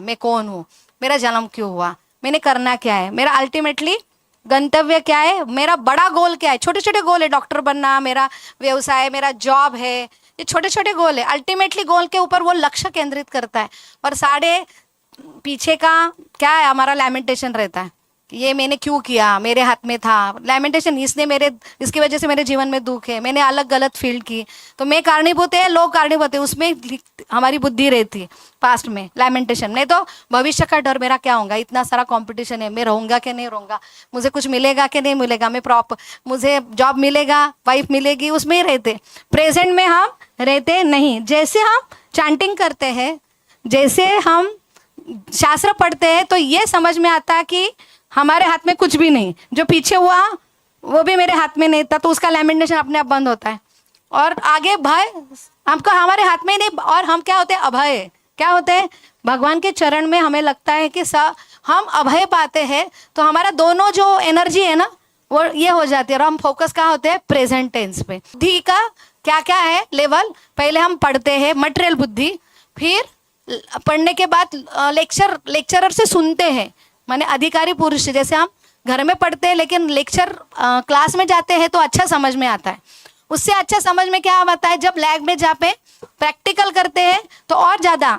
मैं कौन हूँ, मेरा जन्म क्यों हुआ, मैंने करना क्या है, मेरा अल्टीमेटली गंतव्य क्या है, मेरा बड़ा गोल क्या है। छोटे छोटे गोल है, डॉक्टर बनना, मेरा व्यवसाय, मेरा जॉब है, ये छोटे छोटे गोल है। अल्टीमेटली गोल के ऊपर वो लक्ष्य केंद्रित करता है। और साढ़े पीछे का क्या है, हमारा लैमेंटेशन रहता है, ये मैंने क्यों किया, मेरे हाथ में था, लैमेंटेशन, इसकी वजह से मेरे जीवन में दुख है, मैंने अलग गलत फील्ड की, तो मैं कारणीभूत है, लोग कारणीभूत है, उसमें हमारी बुद्धि रहती है पास्ट में लैमेंटेशन। नहीं तो भविष्य का डर, मेरा क्या होगा, इतना सारा कंपटीशन है, मैं रहूंगा कि नहीं रहूंगा, मुझे कुछ मिलेगा कि नहीं मिलेगा, मुझे जॉब मिलेगा, वाइफ मिलेगी, उसमें ही रहते। प्रेजेंट में हम रहते नहीं। जैसे हम चैंटिंग करते हैं, जैसे हम शास्त्र पढ़ते हैं, तो ये समझ में आता है कि हमारे हाथ में कुछ भी नहीं, जो पीछे हुआ वो भी मेरे हाथ में नहीं था, तो उसका लैमिनेशन अपने आप बंद होता है। और आगे भय हमको हमारे हाथ में ही नहीं, और हम क्या होते हैं, अभय। क्या होते हैं, भगवान के चरण में हमें लगता है कि हम अभय पाते हैं, तो हमारा दोनों जो एनर्जी है ना, वो ये हो जाती है, और हम फोकस कहाँ होते हैं, प्रेजेंट टेंस पे। बुद्धि का क्या क्या है लेवल, पहले हम पढ़ते हैं मटेरियल बुद्धि, फिर पढ़ने के बाद लेक्चरर से सुनते हैं, माने अधिकारी पुरुष। जैसे हम घर में पढ़ते हैं, लेकिन लेक्चर क्लास में जाते हैं तो अच्छा समझ में आता है। उससे अच्छा समझ में क्या आता है, जब लैब में जाके प्रैक्टिकल करते हैं तो और ज़्यादा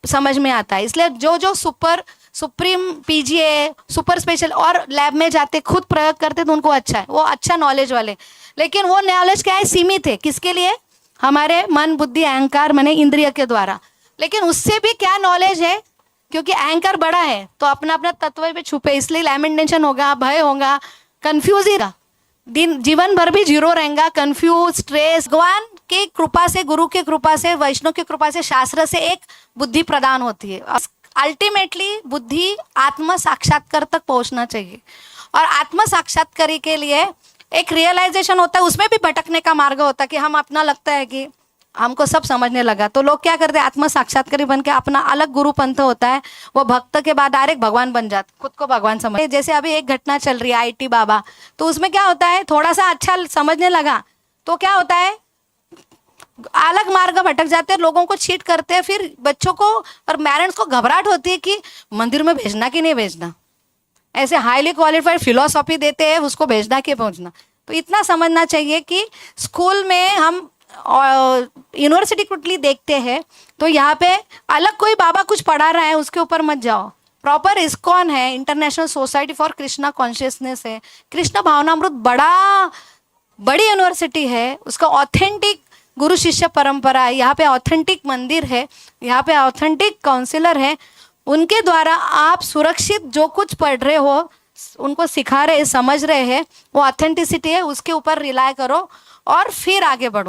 समझ में आता है। इसलिए जो सुप्रीम पीजीए, सुपर स्पेशल और लैब में जाते खुद प्रयोग करते तो उनको अच्छा है, वो अच्छा नॉलेज वाले। लेकिन वो नॉलेज क्या है, सीमित है, किसके लिए, हमारे मन बुद्धि अहंकार माने इंद्रिय के द्वारा। लेकिन उससे भी क्या नॉलेज है, क्योंकि अहंकार बड़ा है तो अपना अपना तत्व पे छुपे, इसलिए लैमेंटेशन होगा, भय होगा, कंफ्यूज ही जीवन भर भी जीरो रहेगा, कंफ्यूज, स्ट्रेस। भगवान की कृपा से, गुरु की कृपा से, वैष्णव की कृपा से, शास्त्र से एक बुद्धि प्रदान होती है। अल्टीमेटली बुद्धि आत्म साक्षात्कार तक पहुंचना चाहिए, और आत्म साक्षात्कार के लिए एक रियलाइजेशन होता है, उसमें भी भटकने का मार्ग होता है कि हम अपना लगता है कि हमको सब समझने लगा, तो लोग क्या करते हैं, आत्म साक्षात्कारी बन के अपना अलग गुरु पंथ होता है, वो भक्त के बाद डायरेक्ट भगवान बन जाते, खुद को भगवान समझ। जैसे अभी एक घटना चल रही है आईटी बाबा, तो उसमें क्या होता है, थोड़ा सा अच्छा समझने लगा तो क्या होता है, अलग मार्ग भटक जाते हैं, लोगों को चीट करते हैं, फिर बच्चों को और पेरेंट्स को घबराहट होती है कि मंदिर में भेजना कि नहीं भेजना, ऐसे हाईली क्वालिफाइड फिलोसॉफी देते हैं, उसको भेजना कि पहुंचना। तो इतना समझना चाहिए कि स्कूल में हम यूनिवर्सिटी कुटली देखते हैं, तो यहाँ पे अलग कोई बाबा कुछ पढ़ा रहा है उसके ऊपर मत जाओ। प्रॉपर इस्कॉन है, international society for Krishna consciousness है, कृष्ण भावनामृत बड़ी यूनिवर्सिटी है, उसका ऑथेंटिक गुरु शिष्य परंपरा है, यहाँ पे ऑथेंटिक मंदिर है, यहाँ पे ऑथेंटिक काउंसिलर है, उनके द्वारा आप सुरक्षित जो कुछ पढ़ रहे हो, उनको सिखा रहे, समझ रहे हैं, वो ऑथेंटिसिटी है, उसके ऊपर रिलाय करो और फिर आगे बढ़ो।